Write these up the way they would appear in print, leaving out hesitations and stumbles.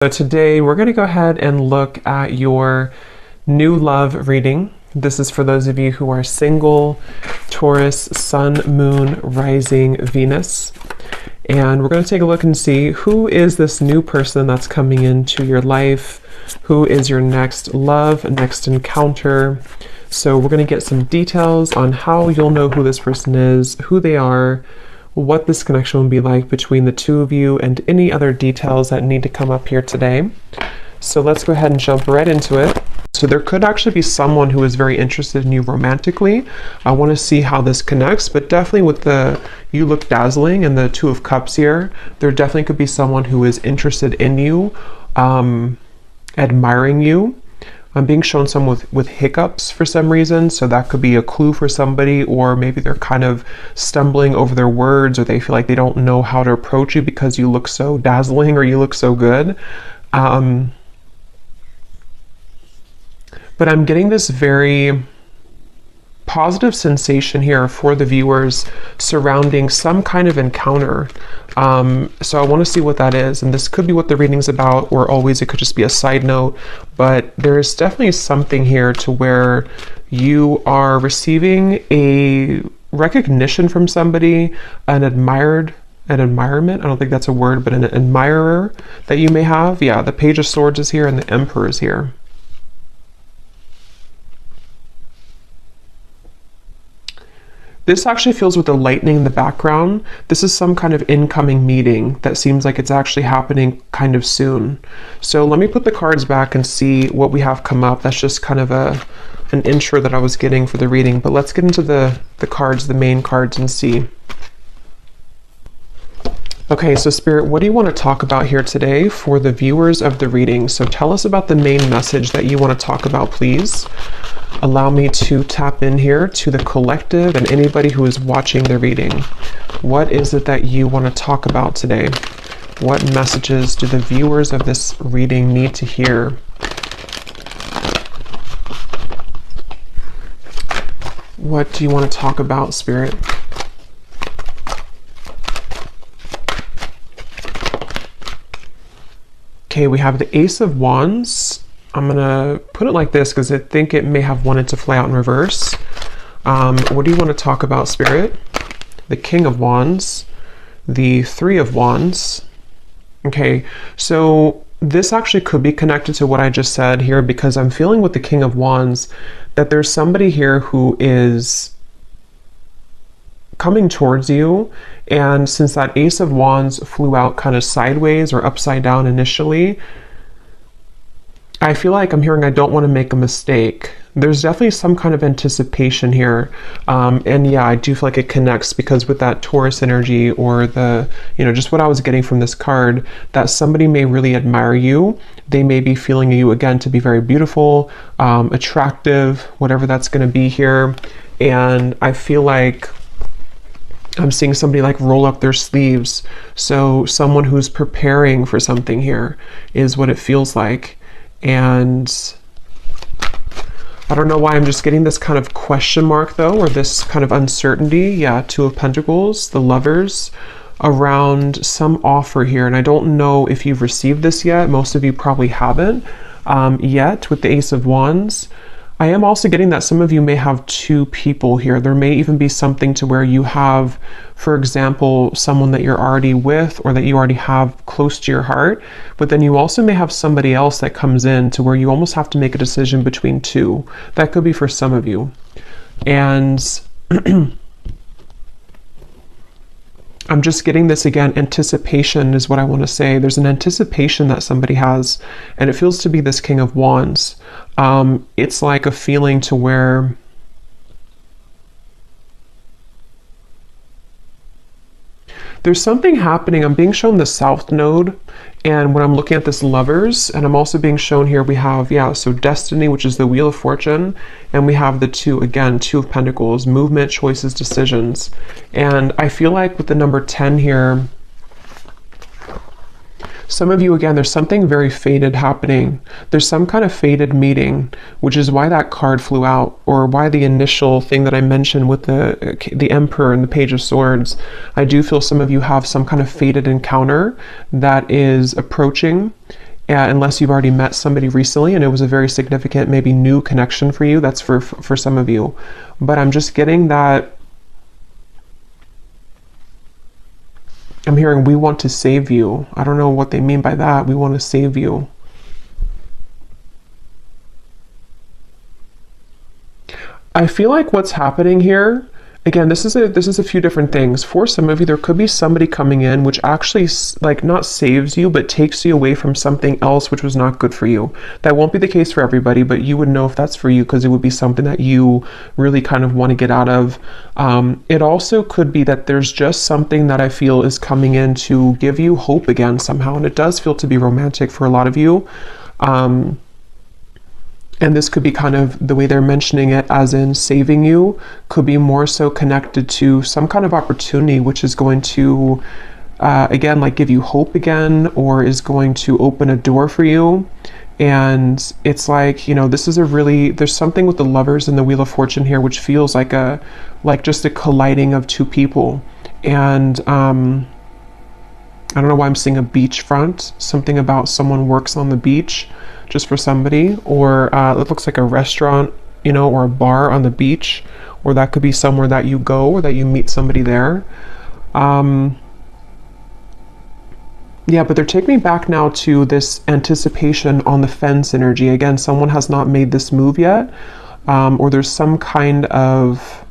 So today we're going to go ahead and look at your new love reading. This is for those of you who are single, Taurus, Sun, Moon, Rising, Venus. And we're going to take a look and see who is this new person that's coming into your life, who is your next love, next encounter. So we're going to get some details on how you'll know who this person is, who they are, what this connection will be like between the two of you, and any other details that need to come up here today. So let's go ahead and jump right into it. So there could actually be someone who is very interested in you romantically. I want to see how this connects, but definitely with the you look dazzling and the Two of Cups here, there definitely could be someone who is interested in you, admiring you. I'm being shown someone with hiccups for some reason, so that could be a clue for somebody, or maybe they're kind of stumbling over their words, or they feel like they don't know how to approach you because you look so dazzling or you look so good. But I'm getting this very positive sensation here for the viewers surrounding some kind of encounter. So I want to see what that is, and this could be what the reading's about, or always it could just be a side note, but there's definitely something here to where you are receiving a recognition from somebody, an admirement, I don't think that's a word, but an admirer that you may have. Yeah, the Page of Swords is here and the Emperor is here. This actually feels with the lightning in the background. This is some kind of incoming meeting that seems like it's actually happening kind of soon. So let me put the cards back and see what we have come up. That's just kind of an intro that I was getting for the reading, but let's get into the cards, the main cards, and see. Okay, so Spirit, what do you want to talk about here today for the viewers of the reading? So tell us about the main message that you want to talk about, please. Allow me to tap in here to the collective and anybody who is watching the reading. What is it that you want to talk about today? What messages do the viewers of this reading need to hear? What do you want to talk about, Spirit? Okay, we have the Ace of Wands. I'm gonna put it like this because I think it may have wanted to fly out in reverse. What do you want to talk about, Spirit? The King of Wands, the Three of Wands. Okay, so this actually could be connected to what I just said here, because I'm feeling with the King of Wands that there's somebody here who is coming towards you, and since that Ace of Wands flew out kind of sideways or upside down initially, I feel like I'm hearing I don't want to make a mistake. There's definitely some kind of anticipation here. And yeah, I do feel like it connects because with that Taurus energy, or the, just what I was getting from this card, that somebody may really admire you. They may be feeling you again to be very beautiful, attractive, whatever that's going to be here. And I feel like I'm seeing somebody like roll up their sleeves. So someone who's preparing for something here is what it feels like. And I don't know why I'm just getting this kind of question mark though, or this kind of uncertainty. Yeah, Two of Pentacles, the Lovers, around some offer here. And I don't know if you've received this yet. Most of you probably haven't yet with the Ace of Wands. I am also getting that some of you may have two people here. There may even be something to where you have, for example, someone that you're already with or that you already have close to your heart, but then you also may have somebody else that comes in to where you almost have to make a decision between two. That could be for some of you. And I'm just getting this again, anticipation is what I want to say. There's an anticipation that somebody has, and it feels to be this King of Wands. It's like a feeling to where there's something happening. I'm being shown the South Node, and when I'm looking at this Lovers, and I'm also being shown here, we have, so Destiny, which is the Wheel of Fortune, and we have the Two of Pentacles, movement, choices, decisions. And I feel like with the number 10 here, some of you, again, there's something very fated happening. There's some kind of fated meeting, which is why that card flew out, or why the initial thing that I mentioned with the Emperor and the Page of Swords. I do feel some of you have some kind of fated encounter that is approaching, unless you've already met somebody recently and it was a very significant, maybe new connection for you. That's for some of you. But I'm just getting that, I'm hearing we want to save you. I don't know what they mean by that. We want to save you. I feel like what's happening here, again, this is a few different things. For some of you, there could be somebody coming in which actually like not saves you, but takes you away from something else which was not good for you. That won't be the case for everybody, but you would know if that's for you because it would be something that you really kind of want to get out of. It also could be that there's just something that I feel is coming in to give you hope again somehow, and it does feel to be romantic for a lot of you. And this could be kind of the way they're mentioning it, as in saving you, could be more so connected to some kind of opportunity, which is going to, again, like give you hope again, or is going to open a door for you. And it's like, you know, this is a really, there's something with the Lovers and the Wheel of Fortune here, which feels like just a colliding of two people. And, I don't know why I'm seeing a beachfront, something about someone works on the beach just for somebody, or it looks like a restaurant, you know, or a bar on the beach, or that could be somewhere that you go or that you meet somebody there. Yeah, but they're taking me back now to this anticipation on the fence energy. Again, someone has not made this move yet, or there's some kind of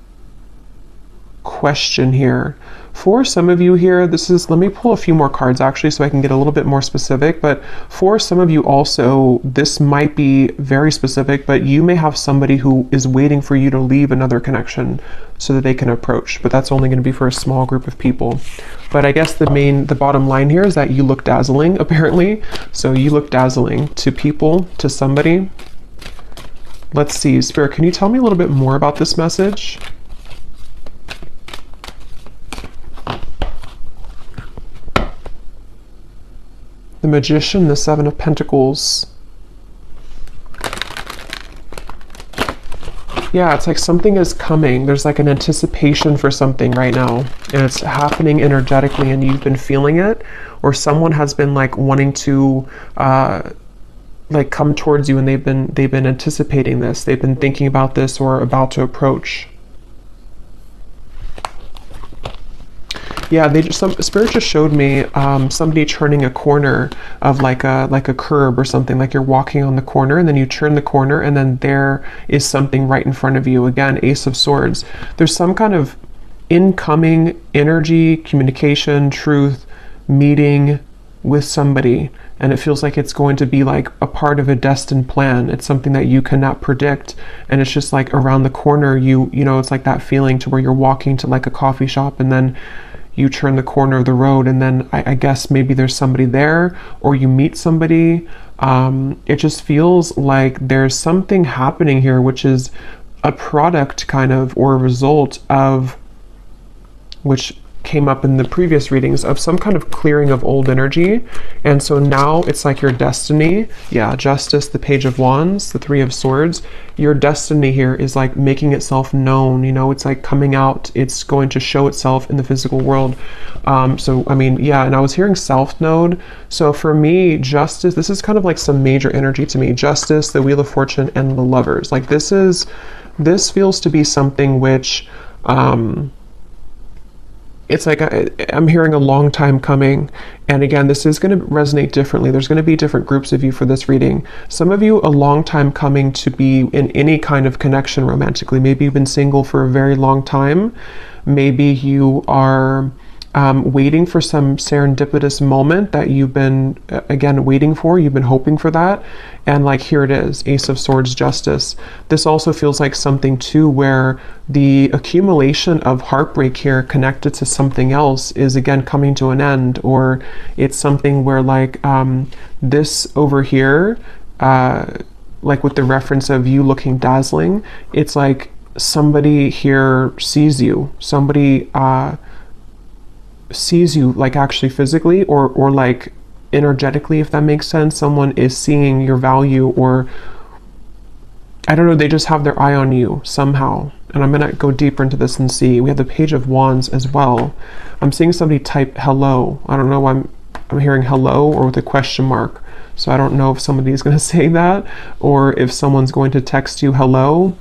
question here. For some of you here, this is, let me pull a few more cards actually so I can get a little bit more specific, but for some of you also, this might be very specific, but you may have somebody who is waiting for you to leave another connection so that they can approach, but that's only going to be for a small group of people. But I guess the bottom line here is that you look dazzling, apparently. So you look dazzling to people, to somebody. Let's see, Spirit, can you tell me a little bit more about this message? The Magician, the Seven of Pentacles. Yeah, it's like something is coming. There's like an anticipation for something right now, and it's happening energetically, and you've been feeling it, or someone has been like wanting to like come towards you, and they've been anticipating this. They've been thinking about this or about to approach. Yeah, Spirit just showed me somebody turning a corner of like a curb or something, like you're walking on the corner and then you turn the corner and then there is something right in front of you. Again, Ace of Swords. There's some kind of incoming energy, communication, truth, meeting with somebody, and it feels like it's going to be like a part of a destined plan. It's something that you cannot predict, and it's just like around the corner. You know, it's like that feeling to where you're walking to like a coffee shop and then you turn the corner of the road, and then I guess maybe there's somebody there, or you meet somebody. It just feels like there's something happening here, which is a product kind of, or a result of, which came up in the previous readings, of some kind of clearing of old energy. And so now it's like your destiny. Yeah, Justice, the Page of Wands, the Three of Swords. Your destiny here is like making itself known, you know, it's like coming out, it's going to show itself in the physical world. So, I mean, yeah, and I was hearing South Node. So for me, Justice, this is kind of like some major energy to me. Justice, the Wheel of Fortune, and the Lovers. Like this feels to be something which, it's like I'm hearing a long time coming. And again, this is going to resonate differently. There's going to be different groups of you for this reading. Some of you, a long time coming to be in any kind of connection romantically. Maybe you've been single for a very long time. Maybe you are waiting for some serendipitous moment that you've been, again, waiting for. You've been hoping for that. And like, here it is, Ace of Swords, Justice. This also feels like something too where the accumulation of heartbreak here connected to something else is again coming to an end, or it's something where like this over here, like with the reference of you looking dazzling, it's like somebody here sees you. Somebody sees you like actually physically or like energetically, if that makes sense. Someone is seeing your value, or I don't know, they just have their eye on you somehow. And I'm gonna go deeper into this and see. We have the Page of Wands as well. I'm seeing somebody type hello. I don't know why I'm hearing hello or with a question mark. So I don't know if somebody is going to say that, or if someone's going to text you hello,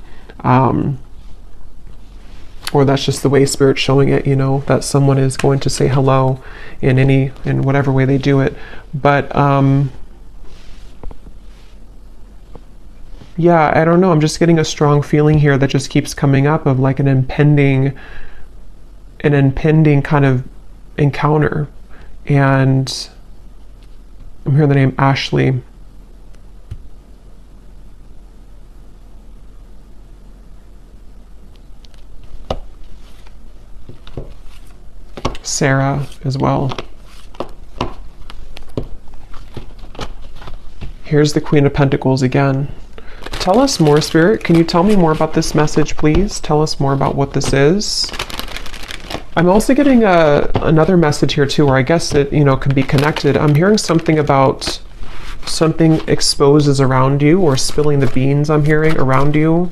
or that's just the way Spirit's showing it, you know, that someone is going to say hello in whatever way they do it. But yeah, I don't know. I'm just getting a strong feeling here that just keeps coming up of like an impending kind of encounter. And I'm hearing the name Ashley. Sarah as well. Here's the Queen of Pentacles again. Tell us more, Spirit. Can you tell me more about this message, please? Tell us more about what this is. I'm also getting another message here too, where I guess it, you know, can be connected. I'm hearing something about something exposes around you, or spilling the beans I'm hearing around you.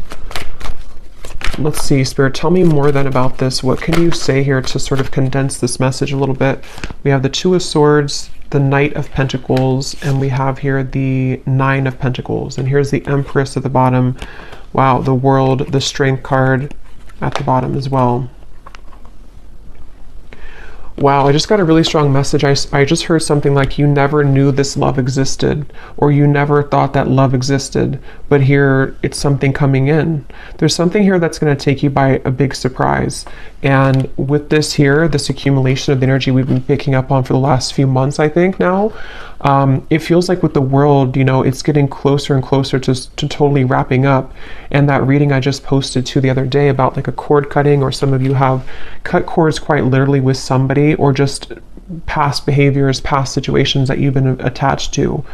Let's see, Spirit, tell me more then about this. What can you say here to sort of condense this message a little bit? We have the Two of Swords, the Knight of Pentacles, and we have here the Nine of Pentacles. And here's the Empress at the bottom. Wow, the World, the Strength card at the bottom as well. Wow, I just got a really strong message. I just heard something like, you never knew this love existed, or you never thought that love existed, but here it's something coming in. There's something here that's going to take you by a big surprise. And with this here, this accumulation of the energy we've been picking up on for the last few months, I think now, it feels like with the world, you know, it's getting closer and closer to totally wrapping up. And that reading I just posted to the other day about like a cord cutting, or some of you have cut cords quite literally with somebody, or just past behaviors, past situations that you've been attached to.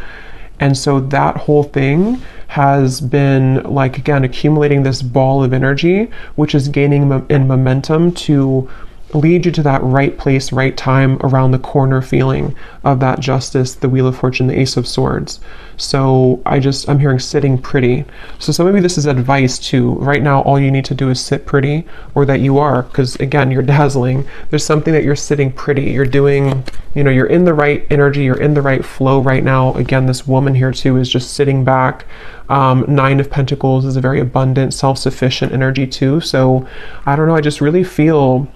And so that whole thing has been like, again, accumulating this ball of energy, which is gaining in momentum to lead you to that right place, right time, around the corner feeling of that justice, the Wheel of Fortune, the Ace of Swords. So I'm hearing sitting pretty. So maybe this is advice too. Right now, all you need to do is sit pretty, or that you are, because again, you're dazzling. There's something that you're sitting pretty. You're doing, you know, you're in the right energy, you're in the right flow right now. Again, this woman here too is just sitting back. Nine of Pentacles is a very abundant, self-sufficient energy too. So I don't know, I just really feel,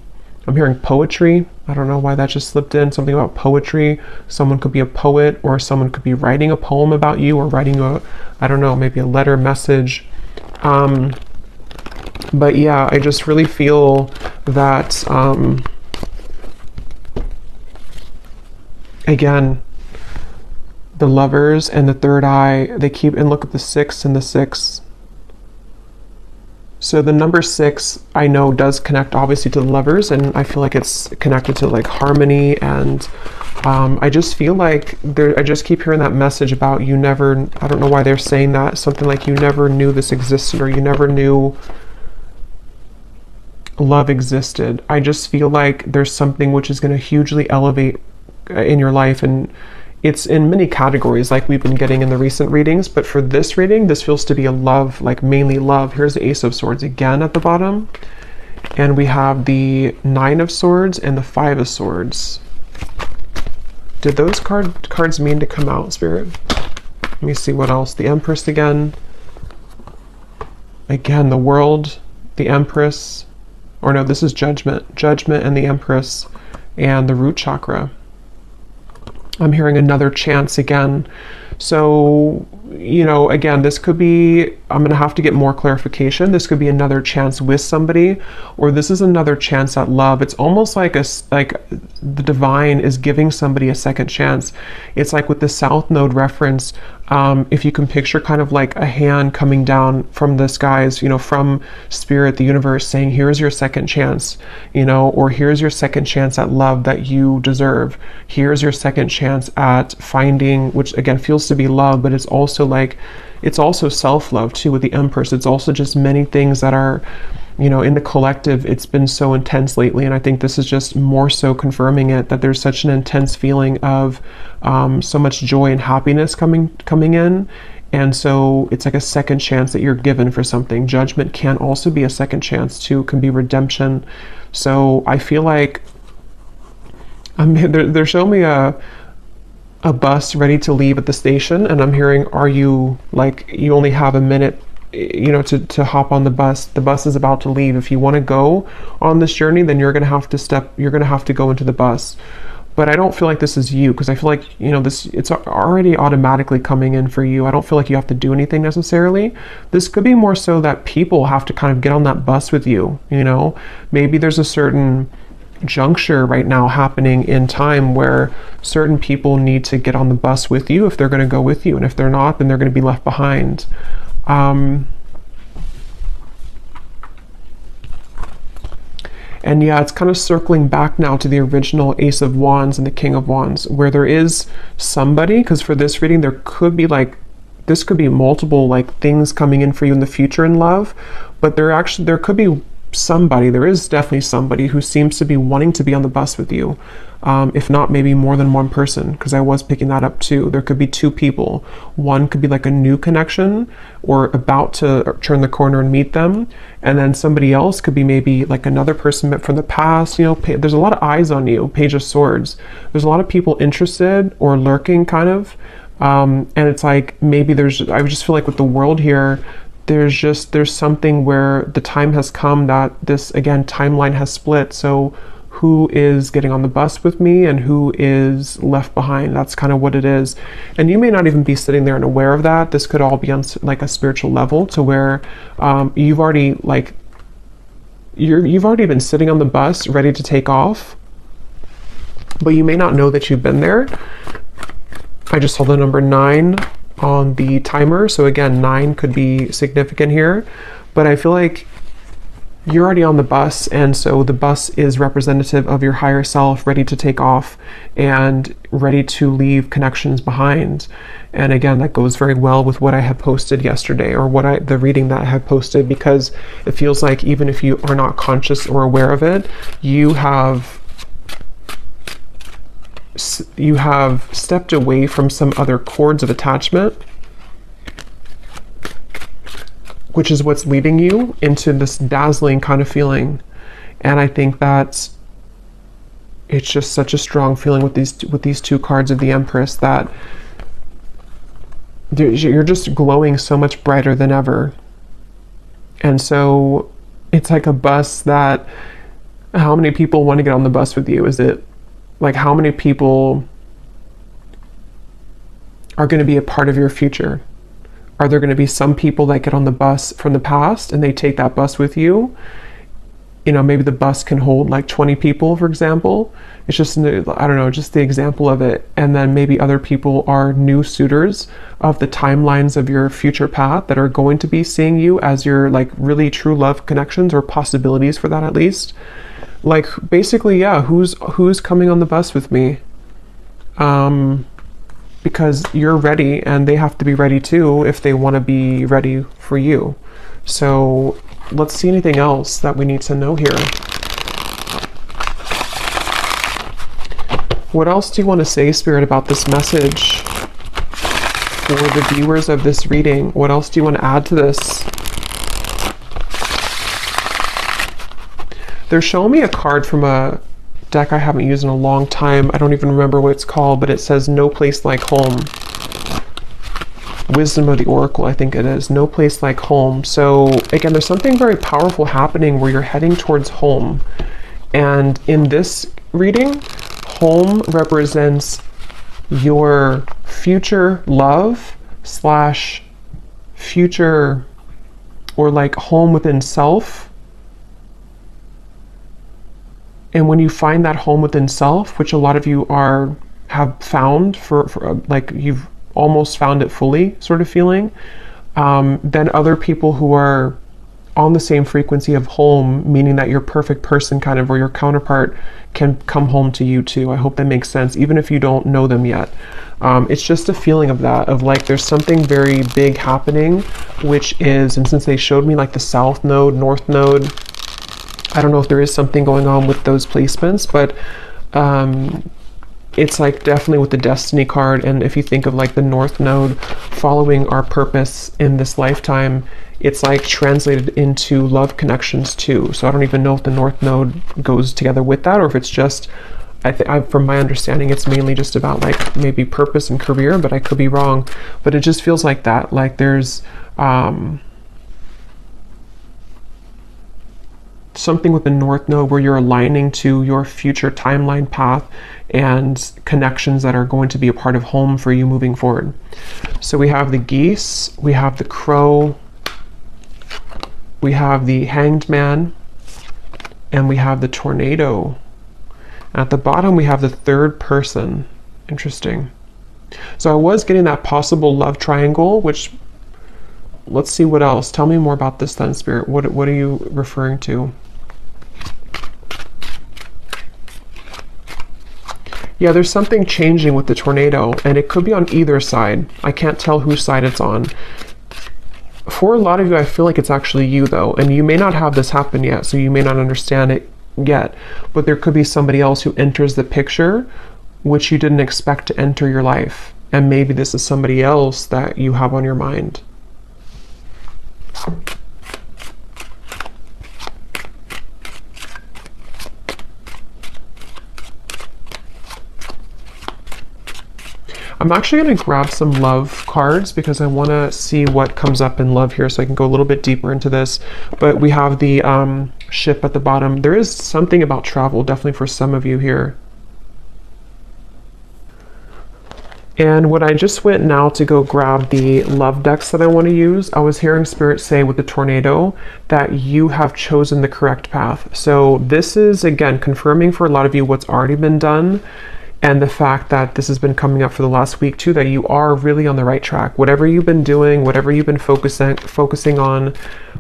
I'm hearing poetry. I don't know why that just slipped in. Something about poetry. Someone could be a poet, or someone could be writing a poem about you, or writing I don't know, maybe a letter message. But yeah, I just really feel that, again, the Lovers and the Third Eye, they keep, and look at the 6 and the 6. So the number 6, I know, does connect obviously to the Lovers, and I feel like it's connected to like harmony. And I just feel like I just keep hearing that message about you never, I don't know why they're saying that, something like you never knew this existed, or you never knew love existed. I just feel like there's something which is going to hugely elevate in your life, and it's in many categories like we've been getting in the recent readings, but for this reading, this feels to be a love, like mainly love. Here's the Ace of Swords again at the bottom, and we have the Nine of Swords and the Five of Swords. Did those cards mean to come out, Spirit? Let me see what else. The Empress again. Again, the World, the Empress, or no, this is Judgment. Judgment and the Empress, and the Root Chakra. I'm hearing another chance again. So, you know, again, this could be, I'm going to have to get more clarification. This could be another chance with somebody, or this is another chance at love. It's almost like the divine is giving somebody a second chance. It's like with the South Node reference, if you can picture kind of like a hand coming down from the skies, you know, from Spirit, the universe, saying, here's your second chance, you know, or here's your second chance at love that you deserve. Here's your second chance at finding, which again feels to be love, but it's also like, it's also self-love too with the Empress. It's also just many things that are, you know, in the collective, it's been so intense lately. And I think this is just more so confirming it, that there's such an intense feeling of so much joy and happiness coming in. And so it's like a second chance that you're given for something. Judgment can also be a second chance too, can be redemption. So I feel like they're showing me a bus ready to leave at the station, and I'm hearing, are you, like, you only have a minute, you know, to hop on the bus. The bus is about to leave. If you want to go on this journey, then you're going to have to go into the bus. But I don't feel like this is you, because I feel like, you know, it's already automatically coming in for you. I don't feel like you have to do anything necessarily. This could be more so that people have to kind of get on that bus with you, you know. Maybe there's a certain juncture right now happening in time where certain people need to get on the bus with you if they're going to go with you, and if they're not, then they're going to be left behind. And yeah, it's kind of circling back now to the original Ace of Wands and the King of Wands, where there is somebody, because for this reading, there could be like, this could be multiple like things coming in for you in the future in love, but there could be somebody, there is definitely somebody who seems to be wanting to be on the bus with you. If not, maybe more than one person, because I was picking that up too. There could be two people. One could be like a new connection or about to turn the corner and meet them. And then somebody else could be maybe like another person from the past. You know, there's a lot of eyes on you, Page of Swords. There's a lot of people interested or lurking kind of. And it's like, maybe I just feel like with the world here, there's something where the time has come that this, again, timeline has split. So who is getting on the bus with me and who is left behind? That's kind of what it is. And you may not even be sitting there and aware of that. This could all be on like a spiritual level, to where you've already been sitting on the bus ready to take off, but you may not know that you've been there. I just saw the number 9 on the timer, so again, 9 could be significant here, but I feel like you're already on the bus, and so the bus is representative of your higher self, ready to take off and ready to leave connections behind. And again, that goes very well with what I had posted yesterday, or the reading that I had posted, because it feels like even if you are not conscious or aware of it, you have stepped away from some other cords of attachment, which is what's leading you into this dazzling kind of feeling. And I think that it's just such a strong feeling with these two cards of the Empress, that you're just glowing so much brighter than ever. And so it's like a bus that, how many people want to get on the bus with you? Is it like, how many people are going to be a part of your future? Are there going to be some people that get on the bus from the past and they take that bus with you? You know, maybe the bus can hold like 20 people, for example. It's just, I don't know, just the example of it. And then maybe other people are new suitors of the timelines of your future path that are going to be seeing you as your like really true love connections, or possibilities for that at least. Like, basically, yeah, who's coming on the bus with me? Because you're ready, and they have to be ready too if they want to be ready for you. So let's see anything else that we need to know here. What else do you want to say, Spirit, about this message for the viewers of this reading? What else do you want to add to this? They're showing me a card from a deck I haven't used in a long time. I don't even remember what it's called, but it says No Place Like Home. Wisdom of the Oracle, I think it is. No Place Like Home. So again, there's something very powerful happening where you're heading towards home. And in this reading, home represents your future love / future, or like home within self. And when you find that home within self, which a lot of you have found for like you've almost found it fully sort of feeling, then other people who are on the same frequency of home, meaning that your perfect person kind of, or your counterpart, can come home to you too. I hope that makes sense, even if you don't know them yet. It's just a feeling of that, of like there's something very big happening, which is, and since they showed me like the South Node, North Node, I don't know if there is something going on with those placements, but it's like definitely with the Destiny card. And if you think of like the North Node following our purpose in this lifetime, it's like translated into love connections too. So I don't even know if the North Node goes together with that, or if it's just from my understanding, it's mainly just about like maybe purpose and career, but I could be wrong. But it just feels like that. Like there's something with the North Node where you're aligning to your future timeline path and connections that are going to be a part of home for you moving forward. So we have the geese, we have the crow, we have the hanged man, and we have the tornado. At the bottom, we have the third person. Interesting. So I was getting that possible love triangle, which, let's see what else. Tell me more about this then, Spirit. What are you referring to? Yeah, there's something changing with the tornado, and it could be on either side. I can't tell whose side it's on. For a lot of you, I feel like it's actually you, though, and you may not have this happen yet, so you may not understand it yet, but there could be somebody else who enters the picture which you didn't expect to enter your life, and maybe this is somebody else that you have on your mind. I'm actually going to grab some love cards because I want to see what comes up in love here, so I can go a little bit deeper into this. But we have the ship at the bottom. There is something about travel, definitely for some of you here. And when I just went now to go grab the love decks that I want to use, I was hearing Spirit say with the tornado that you have chosen the correct path. So this is, again, confirming for a lot of you what's already been done, and the fact that this has been coming up for the last week too, that you are really on the right track. Whatever you've been doing, whatever you've been focusing on,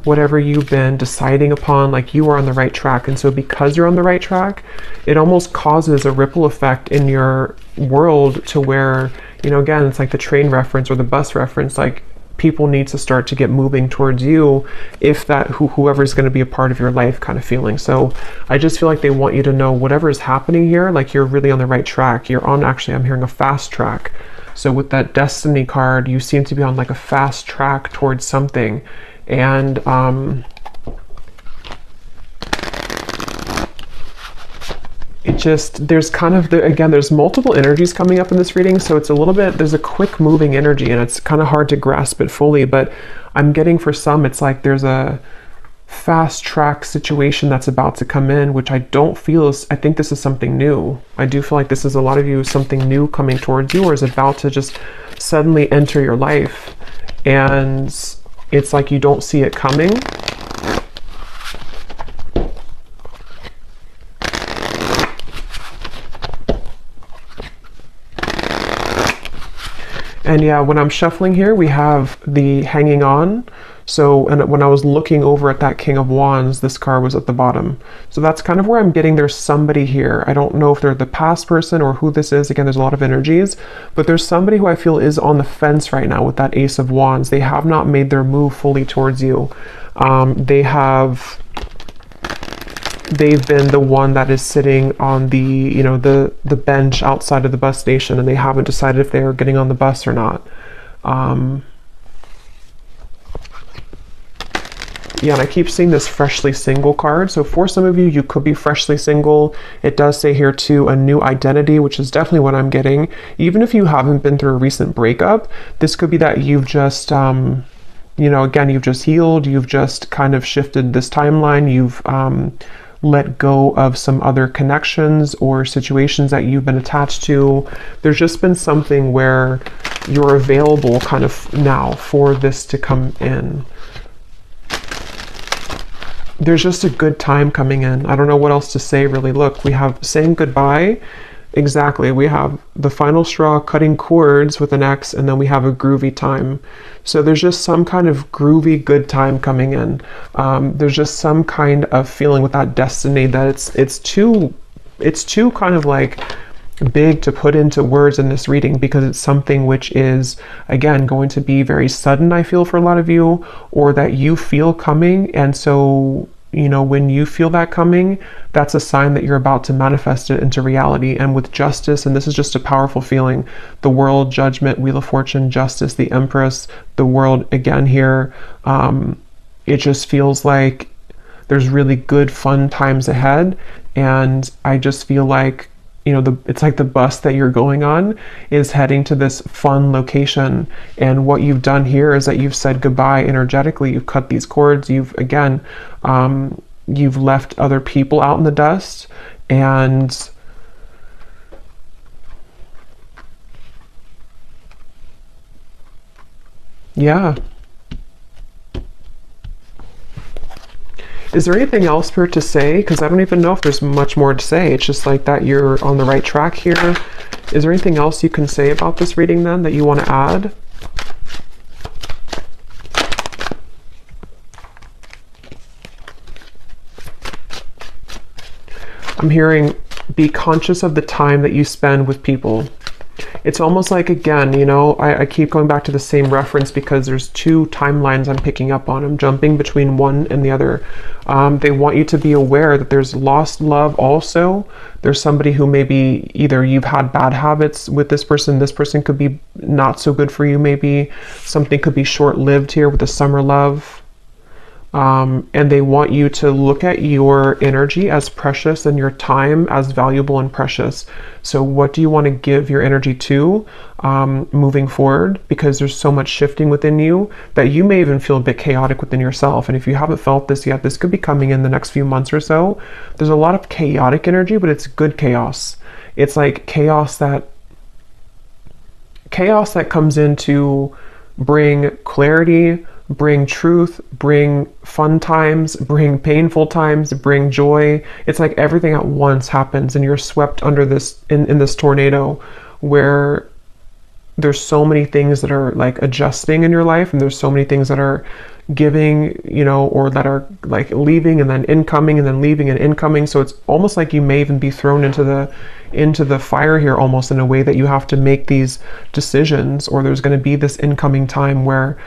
whatever you've been deciding upon, like you are on the right track. And so because you're on the right track, it almost causes a ripple effect in your world to where, you know, again, it's like the train reference or the bus reference, like people need to start to get moving towards you if that whoever's going to be a part of your life kind of feeling. So I just feel like they want you to know whatever is happening here, like you're really on the right track. You're on, actually, I'm hearing a fast track. So with that Destiny card, you seem to be on like a fast track towards something. And it just, there's kind of, again, there's multiple energies coming up in this reading, so it's a little bit, there's a quick moving energy, and it's kind of hard to grasp it fully, but I'm getting for some, it's like there's a fast track situation that's about to come in, which I don't feel is, I think this is something new. I do feel like this is a lot of you, something new coming towards you, or is about to just suddenly enter your life, and it's like you don't see it coming. And yeah, when I'm shuffling here, we have the hanging on. So, and when I was looking over at that King of Wands, this card was at the bottom. So that's kind of where I'm getting there's somebody here. I don't know if they're the past person or who this is. Again, there's a lot of energies, but there's somebody who I feel is on the fence right now with that Ace of Wands. They have not made their move fully towards you. They've been the one that is sitting on the, you know, the bench outside of the bus station, and they haven't decided if they are getting on the bus or not. Yeah, and I keep seeing this freshly single card. So for some of you, you could be freshly single. It does say here too, a new identity, which is definitely what I'm getting. Even if you haven't been through a recent breakup, this could be that you've just, you know, again, you've just healed. You've just kind of shifted this timeline. You've let go of some other connections or situations that you've been attached to. There's just been something where you're available kind of now for this to come in. There's just a good time coming in. I don't know what else to say, really. Look, we have saying goodbye. Exactly. We have the final straw, cutting cords with an X, and then we have a groovy time. So there's just some kind of groovy good time coming in. There's just some kind of feeling with that destiny that it's too kind of like big to put into words in this reading, because it's something which is, again, going to be very sudden, I feel, for a lot of you, or that you feel coming. And so, you know, when you feel that coming, that's a sign that you're about to manifest it into reality. And with justice, and this is just a powerful feeling, the World, Judgment, Wheel of Fortune, Justice, the Empress, the World again here, it just feels like there's really good, fun times ahead. And I just feel like you know, it's like the bus that you're going on is heading to this fun location. And what you've done here is that you've said goodbye energetically. You've cut these cords. You've, again, you've left other people out in the dust. And yeah. Is there anything else, Spirit, to say? Because I don't even know if there's much more to say. It's just like that you're on the right track here. Is there anything else you can say about this reading then that you want to add? I'm hearing, be conscious of the time that you spend with people. It's almost like, again, you know, I keep going back to the same reference because there's two timelines I'm picking up on. I'm jumping between one and the other. They want you to be aware that there's lost love also. There's somebody who maybe either you've had bad habits with this person could be not so good for you maybe. Something could be short-lived here with the summer love. And they want you to look at your energy as precious and your time as valuable and precious. So what do you want to give your energy to moving forward? Because there's so much shifting within you that you may even feel a bit chaotic within yourself. And if you haven't felt this yet, this could be coming in the next few months or so. There's a lot of chaotic energy, but it's good chaos. It's like chaos that comes in to bring clarity, bring truth, bring fun times, bring painful times, bring joy. It's like everything at once happens and you're swept under this in this tornado where there's so many things that are like adjusting in your life, and there's so many things that are giving, you know, or that are like leaving and then incoming and then leaving and incoming. So it's almost like you may even be thrown into the fire here, almost in a way that you have to make these decisions, or there's going to be this incoming time where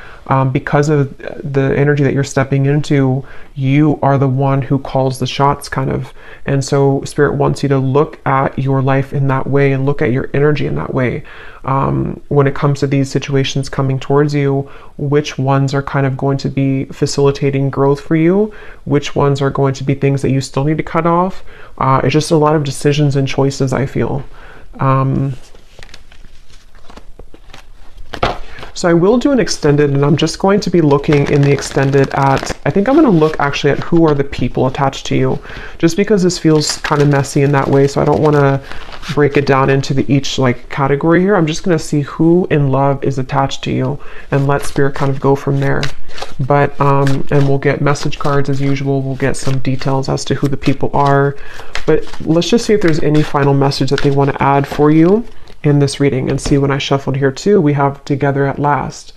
because of the energy that you're stepping into, you are the one who calls the shots, kind of. And so Spirit wants you to look at your life in that way and look at your energy in that way. When it comes to these situations coming towards you, which ones are kind of going to be facilitating growth for you? Which ones are going to be things that you still need to cut off? It's just a lot of decisions and choices, I feel. So I will do an extended, and I'm just going to be looking in the extended at, I think I'm going to look actually at who are the people attached to you, just because this feels kind of messy in that way. So I don't want to break it down into each like category here. I'm just going to see who in love is attached to you and let Spirit kind of go from there. But, and we'll get message cards as usual. We'll get some details as to who the people are, but let's just see if there's any final message that they want to add for you in this reading. And see, when I shuffled here too, we have together at last.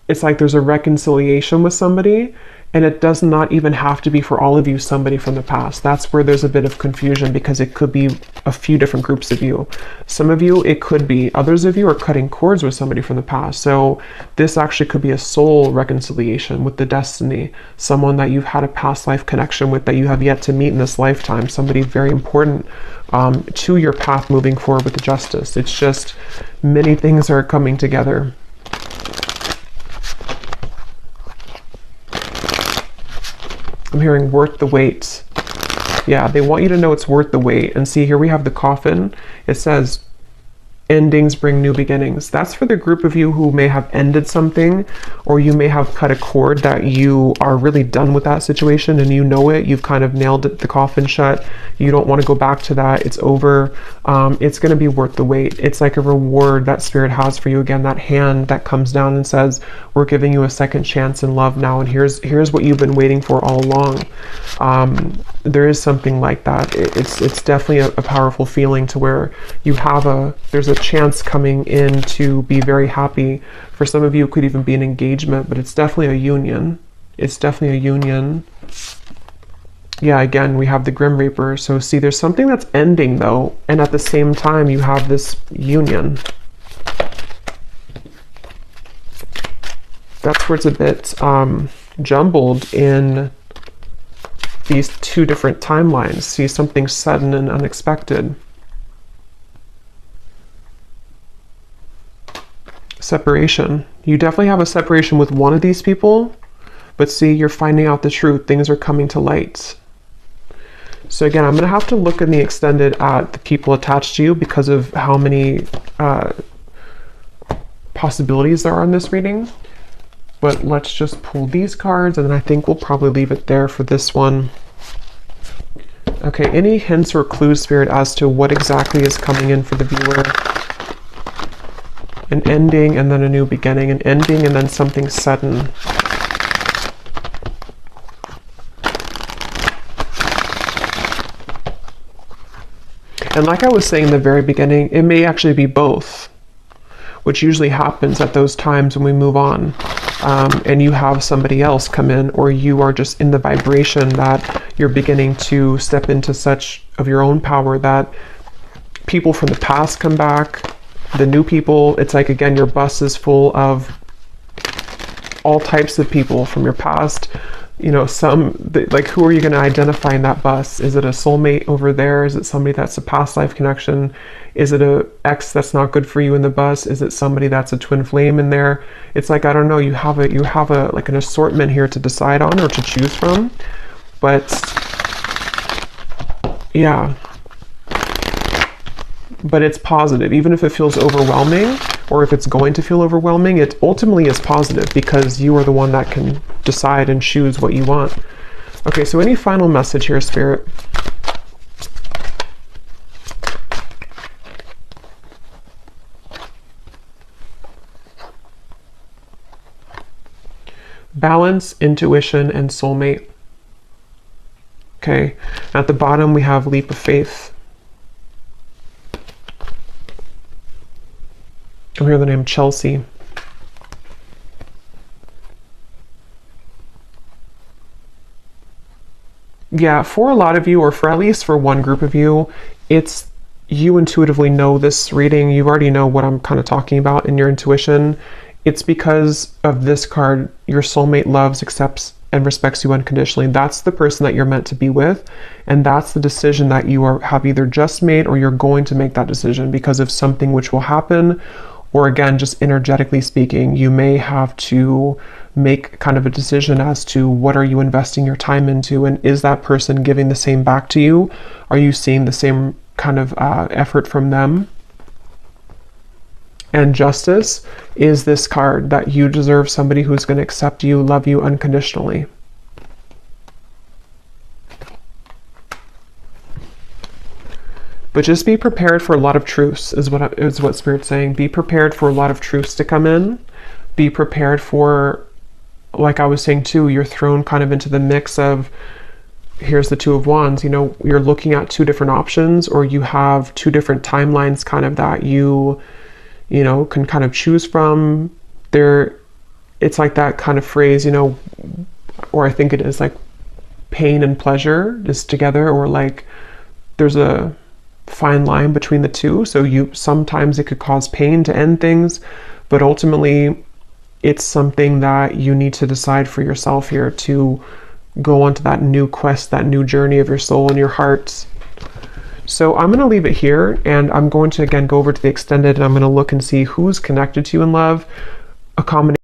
It's like there's a reconciliation with somebody, and it does not even have to be for all of you somebody from the past. That's where there's a bit of confusion, because it could be a few different groups of you. Some of you, it could be. Others of you are cutting cords with somebody from the past. So this actually could be a soul reconciliation with the destiny, someone that you've had a past life connection with that you have yet to meet in this lifetime, somebody very important to your path moving forward with the justice. It's just many things are coming together. I'm hearing worth the wait. Yeah, they want you to know it's worth the wait. And see, here we have the coffin. It says, endings bring new beginnings. That's for the group of you who may have ended something, or you may have cut a cord that you are really done with that situation and you know it. You've kind of nailed it, the coffin shut. You don't want to go back to that. It's over. It's going to be worth the wait. It's like a reward that Spirit has for you. Again, that hand that comes down and says, we're giving you a second chance in love now, and here's what you've been waiting for all along. There is something like that. It's definitely a powerful feeling to where you have there's a chance coming in to be very happy. For some of you, it could even be an engagement, but it's definitely a union. It's definitely a union. Yeah, again, we have the Grim Reaper. So see, there's something that's ending though, and at the same time, you have this union. That's where it's a bit jumbled in these two different timelines. See, something sudden and unexpected. Separation. You definitely have a separation with one of these people, but see, you're finding out the truth. Things are coming to light. So again, I'm going to have to look in the extended at the people attached to you because of how many possibilities there are in this reading. But let's just pull these cards, and then I think we'll probably leave it there for this one. Okay, any hints or clues, Spirit, as to what exactly is coming in for the viewer? An ending and then a new beginning, an ending and then something sudden. And like I was saying in the very beginning, it may actually be both, which usually happens at those times when we move on. And you have somebody else come in, or you are just in the vibration that you're beginning to step into such of your own power that people from the past come back, the new people. It's like, again, your bus is full of all types of people from your past. You know, like, who are you going to identify in that bus? Is it a soulmate over there? Is it somebody that's a past life connection? Is it a ex that's not good for you in the bus? Is it somebody that's a twin flame in there? It's like, I don't know, you have a like an assortment here to decide on or to choose from. But yeah, but it's positive. Even if it feels overwhelming, or if it's going to feel overwhelming, it ultimately is positive because you are the one that can decide and choose what you want. Okay, so any final message here, Spirit? Balance, intuition, and soulmate. Okay, at the bottom we have leap of faith. I hear the name Chelsea. Yeah, for a lot of you, or for at least for one group of you, it's you intuitively know this reading. You already know what I'm kind of talking about in your intuition. It's because of this card. Your soulmate loves, accepts, and respects you unconditionally. That's the person that you're meant to be with, and that's the decision that you have either just made, or you're going to make that decision because of something which will happen. Or again, just energetically speaking, you may have to make kind of a decision as to what are you investing your time into, and is that person giving the same back to you? Are you seeing the same kind of effort from them? And justice is this card, that you deserve somebody who's going to accept you, love you unconditionally. But just be prepared for a lot of truths, is what Spirit's saying. Be prepared for a lot of truths to come in. Be prepared for, like I was saying too, you're thrown kind of into the mix of, here's the Two of Wands. You know, you're looking at two different options, or you have two different timelines kind of that you know, can kind of choose from. It's like that kind of phrase, you know, or I think it is like pain and pleasure is together, or like there's a fine line between the two. So sometimes it could cause pain to end things, but ultimately it's something that you need to decide for yourself here to go onto that new quest, that new journey of your soul and your heart. So I'm going to leave it here, and I'm going to again go over to the extended, and I'm going to look and see who's connected to you in love, a combination